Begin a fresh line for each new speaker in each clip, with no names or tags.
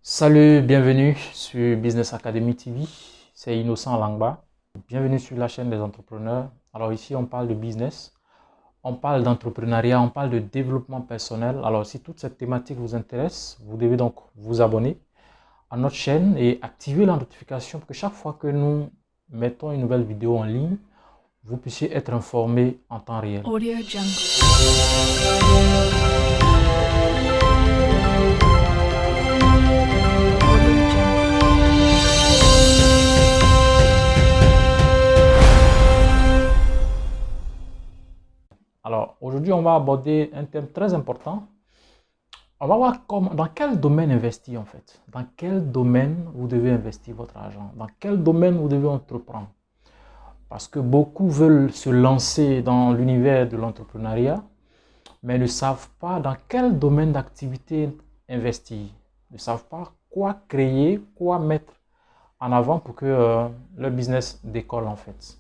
Salut, bienvenue sur Business Academy TV, c'est Innocent Langba. Bienvenue sur la chaîne des entrepreneurs. Alors ici, on parle de business, on parle d'entrepreneuriat, on parle de développement personnel. Alors si toute cette thématique vous intéresse, vous devez donc vous abonner à notre chaîne et activer la notification pour que chaque fois que nous mettons une nouvelle vidéo en ligne, vous puissiez être informé en temps réel.
Audio Jungle.
Alors aujourd'hui, on va aborder un thème très important. On va voir dans quel domaine investir en fait. Dans quel domaine vous devez investir votre argent. Dans quel domaine vous devez entreprendre. Parce que beaucoup veulent se lancer dans l'univers de l'entrepreneuriat, mais ne savent pas dans quel domaine d'activité investir. Ne savent pas quoi créer, quoi mettre en avant pour que leur business décolle en fait.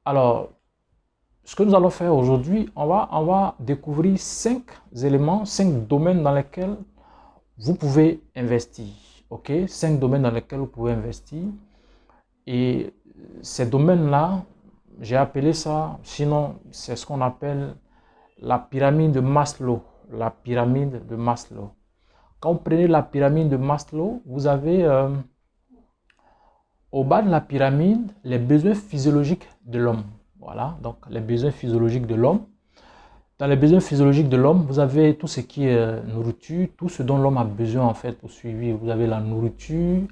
Alors, ce que nous allons faire aujourd'hui, on va découvrir 5 éléments, 5 domaines dans lesquels vous pouvez investir. Ok, 5 domaines dans lesquels vous pouvez investir. Et ces domaines-là, j'ai appelé ça, sinon c'est ce qu'on appelle la pyramide de Maslow. La pyramide de Maslow. Quand vous prenez la pyramide de Maslow, vous avez au bas de la pyramide les besoins physiologiques de l'homme. Voilà, donc les besoins physiologiques de l'homme. Dans les besoins physiologiques de l'homme, vous avez tout ce qui est nourriture, tout ce dont l'homme a besoin en fait pour survivre. Vous avez la nourriture,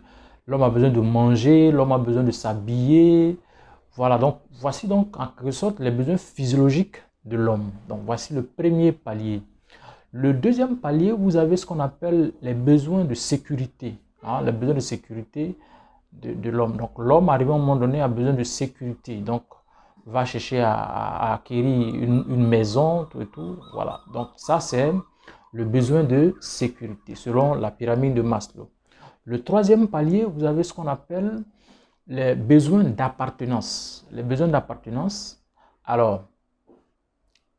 l'homme a besoin de manger, l'homme a besoin de s'habiller. Voilà, donc voici donc en quelque sorte les besoins physiologiques de l'homme. Donc voici le premier palier. Le deuxième palier, vous avez ce qu'on appelle les besoins de sécurité. Hein, les besoins de sécurité de l'homme. Donc l'homme, arrivé à un moment donné, a besoin de sécurité. Donc va chercher à acquérir une maison, tout et tout. Voilà. Donc ça, c'est le besoin de sécurité, selon la pyramide de Maslow. Le troisième palier, vous avez ce qu'on appelle les besoins d'appartenance. Les besoins d'appartenance, alors,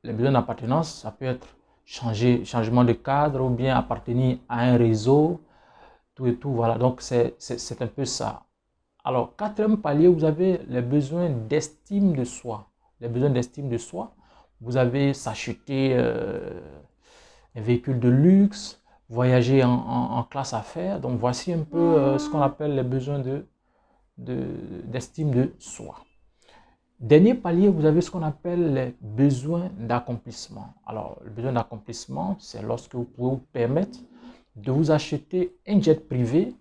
les besoins d'appartenance, ça peut être changement de cadre ou bien appartenir à un réseau, tout et tout. Voilà, donc c'est un peu ça. Alors, quatrième palier, vous avez les besoins d'estime de soi. Les besoins d'estime de soi, vous avez s'acheter un véhicule de luxe, voyager en classe affaires. Donc, voici un peu ce qu'on appelle les besoins d'estime de soi. Dernier palier, vous avez ce qu'on appelle les besoins d'accomplissement. Alors, le besoin d'accomplissement, c'est lorsque vous pouvez vous permettre de vous acheter un jet privé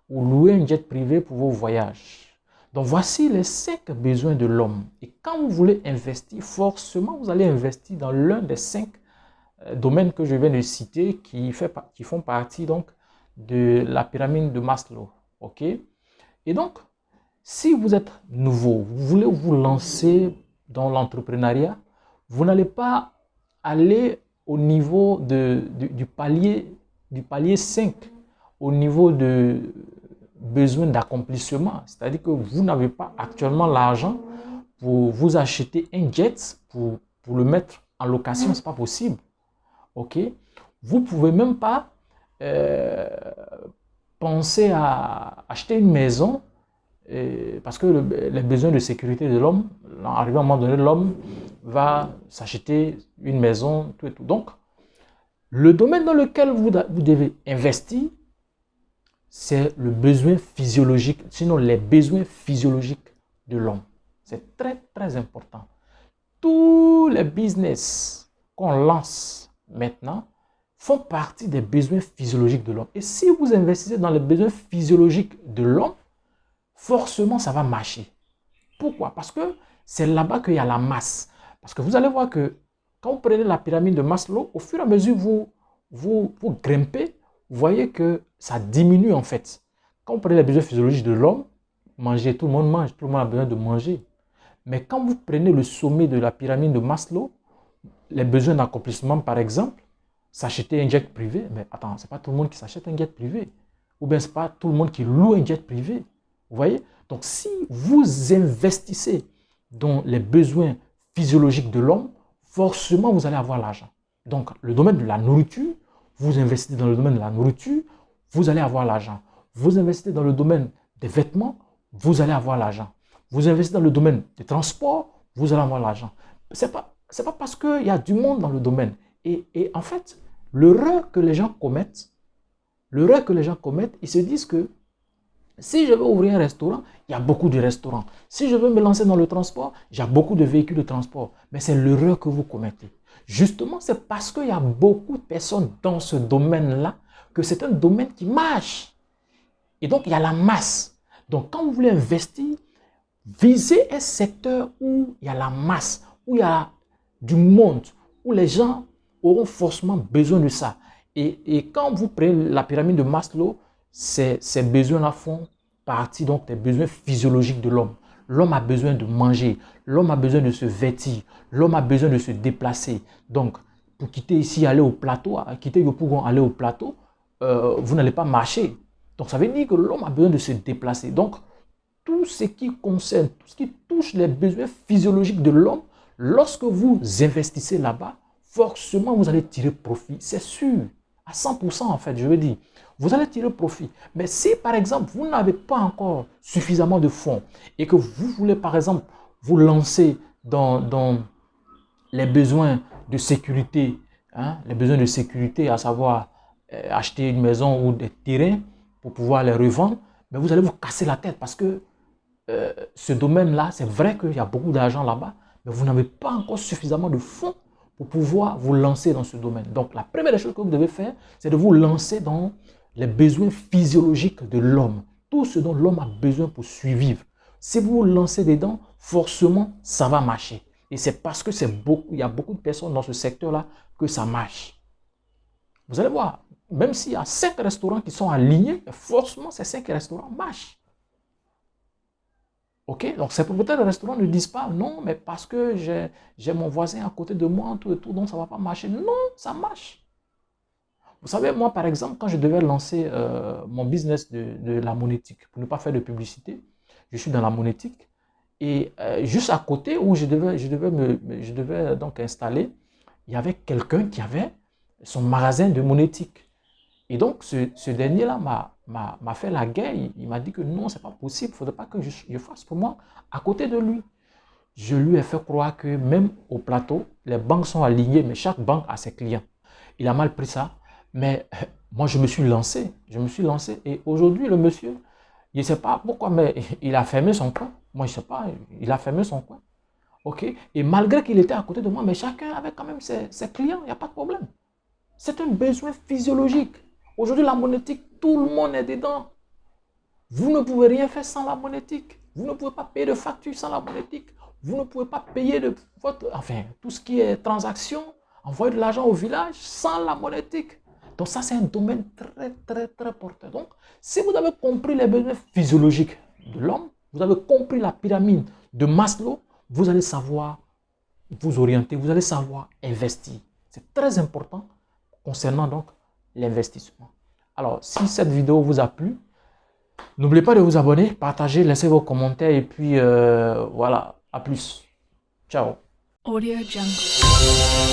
ou louer un jet privé pour vos voyages. Donc, voici les 5 besoins de l'homme. Et quand vous voulez investir, forcément, vous allez investir dans l'un des 5 domaines que je viens de citer qui font partie donc de la pyramide de Maslow. Ok? Et donc, si vous êtes nouveau, vous voulez vous lancer dans l'entrepreneuriat, vous n'allez pas aller au niveau du palier 5, au niveau de besoin d'accomplissement. C'est-à-dire que vous n'avez pas actuellement l'argent pour vous acheter un jet, pour le mettre en location, ce n'est pas possible. Ok? Vous ne pouvez même pas penser à acheter une maison parce que les besoins de sécurité de l'homme, arrivé à un moment donné, l'homme va s'acheter une maison, tout et tout. Donc, le domaine dans lequel vous devez investir, c'est le besoin physiologique, sinon les besoins physiologiques de l'homme. C'est très, très important. Tous les business qu'on lance maintenant font partie des besoins physiologiques de l'homme. Et si vous investissez dans les besoins physiologiques de l'homme, forcément, ça va marcher. Pourquoi? Parce que c'est là-bas qu'il y a la masse. Parce que vous allez voir que quand vous prenez la pyramide de Maslow, au fur et à mesure vous grimpez, vous voyez que ça diminue en fait. Quand vous prenez les besoins physiologiques de l'homme, manger, tout le monde mange, tout le monde a besoin de manger. Mais quand vous prenez le sommet de la pyramide de Maslow, les besoins d'accomplissement par exemple, s'acheter un jet privé, mais attends, c'est pas tout le monde qui s'achète un jet privé. Ou bien c'est pas tout le monde qui loue un jet privé. Vous voyez? Donc, si vous investissez dans les besoins physiologiques de l'homme, forcément, vous allez avoir l'argent. Donc, le domaine de la nourriture, vous investissez dans le domaine de la nourriture, vous allez avoir l'argent. Vous investissez dans le domaine des vêtements, vous allez avoir l'argent. Vous investissez dans le domaine des transports, vous allez avoir l'argent. C'est pas parce qu'il y a du monde dans le domaine. Et en fait, l'erreur que les gens commettent, ils se disent que si je veux ouvrir un restaurant, il y a beaucoup de restaurants. Si je veux me lancer dans le transport, il y a beaucoup de véhicules de transport. Mais c'est l'erreur que vous commettez. Justement, c'est parce qu'il y a beaucoup de personnes dans ce domaine-là que c'est un domaine qui marche. Et donc, il y a la masse. Donc, quand vous voulez investir, visez un secteur où il y a la masse, où il y a du monde, où les gens auront forcément besoin de ça. Et quand vous prenez la pyramide de Maslow, ces besoins-là font partie donc des besoins physiologiques de l'homme. L'homme a besoin de manger, l'homme a besoin de se vêtir, l'homme a besoin de se déplacer. Donc, pour quitter ici, aller au plateau, quitter Yopougon, aller au plateau, vous n'allez pas marcher. Donc, ça veut dire que l'homme a besoin de se déplacer. Donc, tout ce qui concerne, tout ce qui touche les besoins physiologiques de l'homme, lorsque vous investissez là-bas, forcément, vous allez tirer profit. C'est sûr. À 100% en fait, je veux dire. Vous allez tirer profit. Mais si, par exemple, vous n'avez pas encore suffisamment de fonds et que vous voulez, par exemple, vous lancer dans les besoins de sécurité, les besoins de sécurité, à savoir acheter une maison ou des terrains pour pouvoir les revendre, mais vous allez vous casser la tête parce que ce domaine-là, c'est vrai qu'il y a beaucoup d'argent là-bas, mais vous n'avez pas encore suffisamment de fonds pour pouvoir vous lancer dans ce domaine. Donc, la première des choses que vous devez faire, c'est de vous lancer dans les besoins physiologiques de l'homme. Tout ce dont l'homme a besoin pour survivre. Si vous vous lancez dedans, forcément, ça va marcher. Et c'est parce que il y a beaucoup de personnes dans ce secteur-là que ça marche. Vous allez voir, même s'il y a 5 restaurants qui sont alignés, forcément, ces 5 restaurants marchent. Ok, donc ces propriétaires de restaurants ne disent pas non, mais parce que j'ai mon voisin à côté de moi, tout et tout, donc ça ne va pas marcher. Non, ça marche. Vous savez, moi, par exemple, quand je devais lancer mon business de la monétique, pour ne pas faire de publicité, je suis dans la monétique. Et juste à côté où je devais donc installer, il y avait quelqu'un qui avait son magasin de monétique. Et donc, ce dernier-là m'a fait la guerre. Il m'a dit que non, ce n'est pas possible. Il ne faudrait pas que je fasse pour moi à côté de lui. Je lui ai fait croire que même au plateau, les banques sont alignées, mais chaque banque a ses clients. Il a mal pris ça. Mais moi, je me suis lancé. Et aujourd'hui, le monsieur, je ne sais pas pourquoi, mais il a fermé son coin. Moi, je ne sais pas, il a fermé son coin. OK? Et malgré qu'il était à côté de moi, mais chacun avait quand même ses clients. Il n'y a pas de problème. C'est un besoin physiologique. Aujourd'hui, la monétique, tout le monde est dedans. Vous ne pouvez rien faire sans la monétique. Vous ne pouvez pas payer de facture sans la monétique. Vous ne pouvez pas payer tout ce qui est transaction, envoyer de l'argent au village sans la monétique. Donc ça, c'est un domaine très, très, très porteur. Donc, si vous avez compris les besoins physiologiques de l'homme, vous avez compris la pyramide de Maslow, vous allez savoir vous orienter, vous allez savoir investir. C'est très important concernant donc l'investissement. Alors, si cette vidéo vous a plu, n'oubliez pas de vous abonner, partager, laisser vos commentaires et puis voilà, à plus. Ciao.
Audio Jungle.